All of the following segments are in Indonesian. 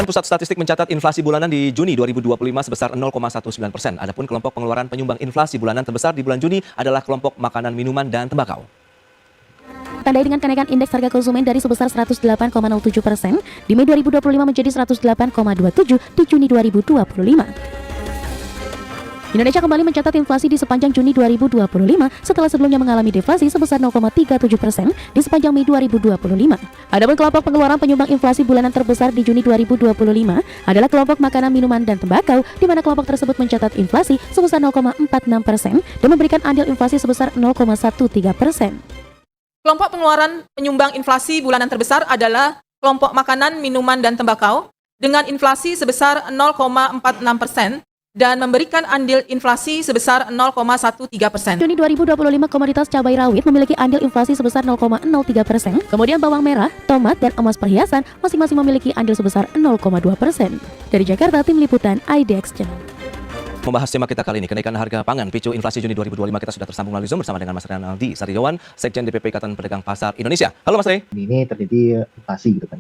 Badan Pusat Statistik mencatat inflasi bulanan di Juni 2025 sebesar 0,19%. Adapun kelompok pengeluaran penyumbang inflasi bulanan terbesar di bulan Juni adalah kelompok makanan, minuman, dan tembakau. Tandai dengan kenaikan indeks harga konsumen dari sebesar 108,07% di Mei 2025 menjadi 108,27 di Juni 2025. Indonesia kembali mencatat inflasi di sepanjang Juni 2025 setelah sebelumnya mengalami deflasi sebesar 0,37% di sepanjang Mei 2025. Adapun kelompok pengeluaran penyumbang inflasi bulanan terbesar di Juni 2025 adalah kelompok makanan, minuman, dan tembakau, di mana kelompok tersebut mencatat inflasi sebesar 0,46% dan memberikan andil inflasi sebesar 0,13%. Kelompok pengeluaran penyumbang inflasi bulanan terbesar adalah kelompok makanan, minuman, dan tembakau dengan inflasi sebesar 0,46% dan memberikan andil inflasi sebesar 0,13%. Juni 2025 komoditas cabai rawit memiliki andil inflasi sebesar 0,03%. Kemudian bawang merah, tomat, dan emas perhiasan masing-masing memiliki andil sebesar 0,2%. Dari Jakarta, Tim Liputan IDX Channel. Membahas tema kita kali ini, kenaikan harga pangan picu inflasi Juni 2025, kita sudah tersambung melalui Zoom bersama dengan Mas Renaldi Sariawan, Sekjen DPP Ikatan Pedagang Pasar Indonesia. Halo Mas Rey. Ini terjadi inflasi gitu kan.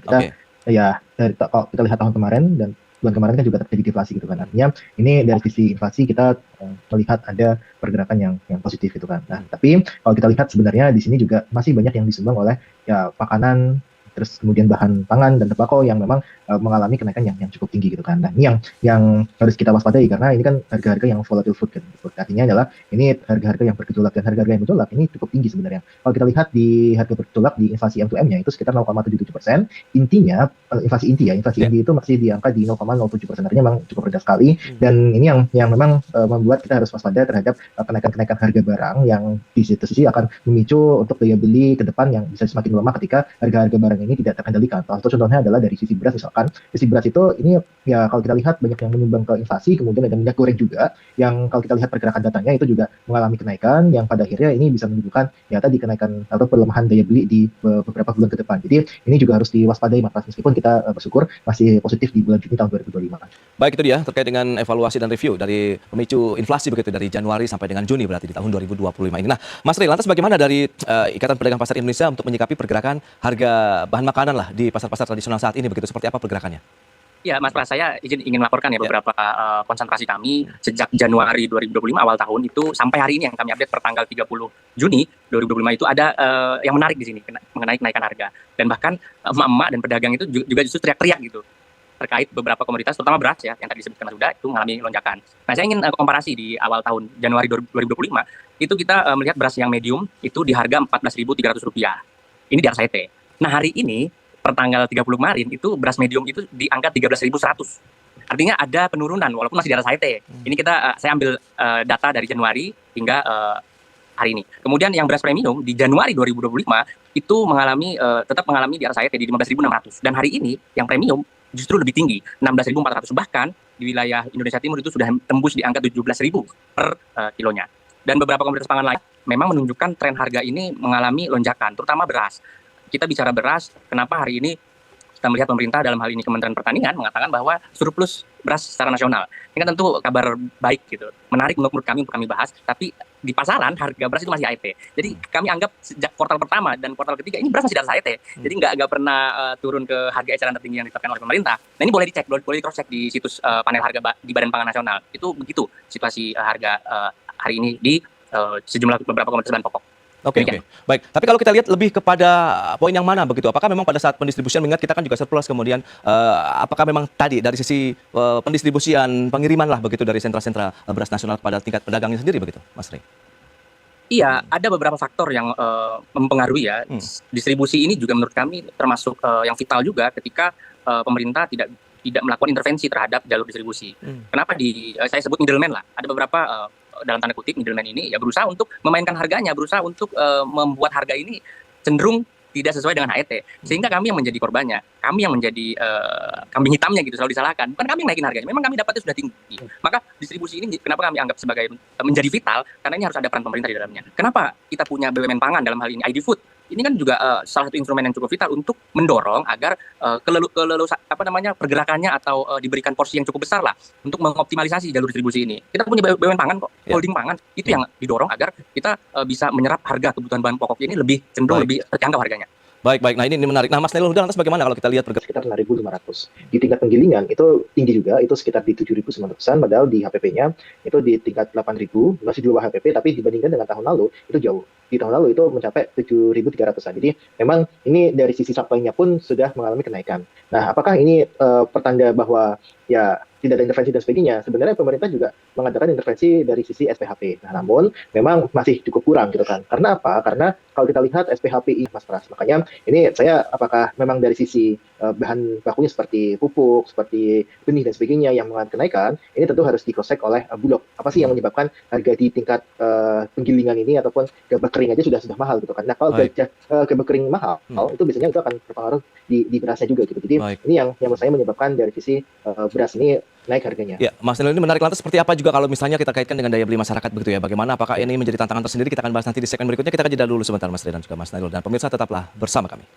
Ya kalau kita lihat tahun kemarin dan bulan kemarin kan juga terjadi deflasi gitu kan. Artinya ini dari sisi inflasi kita melihat ada pergerakan yang positif gitu kan. Nah, tapi kalau kita lihat sebenarnya di sini juga masih banyak yang disumbang oleh ya makanan, terus kemudian bahan pangan dan tembakau yang memang mengalami kenaikan yang cukup tinggi gitu kan. Nah, ini yang harus kita waspadai karena ini kan harga-harga yang volatile food kan. Artinya adalah ini harga-harga yang bergejolak, dan harga-harga yang bergejolak ini cukup tinggi sebenarnya. Kalau kita lihat di harga bergejolak di inflasi M2M-nya itu sekitar 0,77%. Intinya inflasi inti itu masih di angka di 0,07%. Artinya memang cukup rendah sekali, dan ini yang memang membuat kita harus waspada terhadap kenaikan harga barang yang di situ sisi akan memicu untuk daya beli ke depan yang bisa semakin melemah ketika harga-harga barang ini tidak terkendalikan. Salah satu contohnya adalah dari sisi beras misalkan. Sisi beras itu ini ya kalau kita lihat banyak yang menyumbang ke inflasi, kemudian ada minyak goreng juga yang kalau kita lihat pergerakan datanya itu juga mengalami kenaikan yang pada akhirnya ini bisa menunjukkan ya tadi kenaikan atau pelemahan daya beli di beberapa bulan ke depan. Jadi ini juga harus diwaspadai Mas, meskipun kita bersyukur masih positif di bulan Juni tahun 2025. Baik, itu dia terkait dengan evaluasi dan review dari pemicu inflasi begitu dari Januari sampai dengan Juni berarti di tahun 2025 ini. Nah, Mas Rey, lantas bagaimana dari Ikatan Pedagang Pasar Indonesia untuk menyikapi pergerakan harga bahan makanan lah di pasar-pasar tradisional saat ini begitu, seperti apa pergerakannya? Ya, Mas Pras, saya ingin melaporkan ya beberapa konsentrasi kami sejak Januari 2025 awal tahun itu sampai hari ini yang kami update per tanggal 30 Juni 2025 itu ada yang menarik di sini mengenai kenaikan harga. Dan bahkan emak-emak dan pedagang itu juga justru teriak-teriak gitu terkait beberapa komoditas, terutama beras ya, yang tadi disebutkan Mas Huda, itu mengalami lonjakan. Nah, saya ingin komparasi di awal tahun Januari 2025, itu kita melihat beras yang medium itu di harga Rp14.300. Ini di RCT. Nah, hari ini per tanggal 30 Maret itu beras medium itu di angka 13.100. Artinya ada penurunan walaupun masih di atas HT. Ini saya ambil data dari Januari hingga hari ini. Kemudian yang beras premium di Januari 2025 itu tetap mengalami di atas HT di 15.600. Dan hari ini yang premium justru lebih tinggi, 16.400. Bahkan di wilayah Indonesia Timur itu sudah tembus di angka 17.000 per kilonya. Dan beberapa komoditas pangan lain memang menunjukkan tren harga ini mengalami lonjakan, terutama beras. Kita bicara beras, kenapa hari ini kita melihat pemerintah dalam hal ini Kementerian Pertanian mengatakan bahwa surplus beras secara nasional. Ini kan tentu kabar baik gitu. Menarik menurut kami untuk kami bahas, tapi di pasaran harga beras itu masih AET. Jadi kami anggap sejak kuartal pertama dan kuartal ketiga ini beras masih di atas AET. Jadi nggak pernah turun ke harga eceran tertinggi yang ditetapkan oleh pemerintah. Nah, ini boleh dicek, boleh di cross check di situs panel harga di Badan Pangan Nasional. Itu begitu situasi harga hari ini di sejumlah beberapa komoditas bahan pokok. Oke. Baik. Tapi kalau kita lihat lebih kepada poin yang mana begitu? Apakah memang pada saat pendistribusian, mengingat kita kan juga surplus, kemudian apakah memang tadi dari sisi pendistribusian, pengiriman lah begitu dari sentra-sentra beras nasional pada tingkat pedagangnya sendiri begitu, Mas Rey? Iya, ada beberapa faktor yang mempengaruhi ya. Distribusi ini juga menurut kami termasuk yang vital juga ketika pemerintah tidak melakukan intervensi terhadap jalur distribusi. Kenapa saya sebut middleman lah. Ada beberapa dalam tanda kutip middleman ini ya berusaha untuk memainkan harganya, berusaha untuk membuat harga ini cenderung tidak sesuai dengan HET, sehingga kami yang menjadi korbannya, kami yang menjadi kambing hitamnya gitu, selalu disalahkan. Bukan kami yang naikin harganya, memang kami dapatnya sudah tinggi. Maka distribusi ini kenapa kami anggap sebagai menjadi vital, karena ini harus ada peran pemerintah di dalamnya. Kenapa kita punya BUMN pangan dalam hal ini ID Food? Ini kan juga salah satu instrumen yang cukup vital untuk mendorong agar pergerakannya atau diberikan porsi yang cukup besar lah untuk mengoptimalisasi jalur distribusi ini. Kita punya BUMN pangan kok, holding pangan, itu yang didorong agar kita bisa menyerap harga kebutuhan bahan pokok ini lebih cenderung lebih terjangkau harganya. Baik. Nah, ini menarik. Nah, Mas Nailul Huda, lantas bagaimana kalau kita lihat sekitar 6.500. Di tingkat penggilingan itu tinggi juga, itu sekitar di 7.900-an, padahal di HPP-nya itu di tingkat 8.000, masih di bawah HPP, tapi dibandingkan dengan tahun lalu itu jauh. Di tahun lalu itu mencapai 7.300-an. Jadi memang ini dari sisi supply-nya pun sudah mengalami kenaikan. Nah, apakah ini pertanda bahwa ya tidak ada intervensi dan sebagainya? Sebenarnya pemerintah juga mengadakan intervensi dari sisi SPHP. Nah, namun memang masih cukup kurang gitu kan. Karena apa? Karena kalau kita lihat SPHP ini, Mas Pras, makanya ini saya apakah memang dari sisi bahan bakunya seperti pupuk, seperti benih dan sebagainya yang mengalami kenaikan, ini tentu harus di-cross-check oleh Bulog. Apa sih yang menyebabkan harga di tingkat penggilingan ini ataupun gabah kering aja sudah mahal gitu kan. Nah, kalau gabah kering mahal, itu biasanya itu akan berpengaruh di berasnya juga gitu. Jadi ini yang menurut saya menyebabkan dari sisi beras ini naik harganya. Ya, Mas Nailul, ini menarik. Lantas seperti apa juga kalau misalnya kita kaitkan dengan daya beli masyarakat begitu ya? Bagaimana, apakah ini menjadi tantangan tersendiri? Kita akan bahas nanti di segmen berikutnya. Kita akan jeda dulu sebentar, Mas Ray dan juga Mas Nailul. Dan pemirsa tetaplah bersama kami.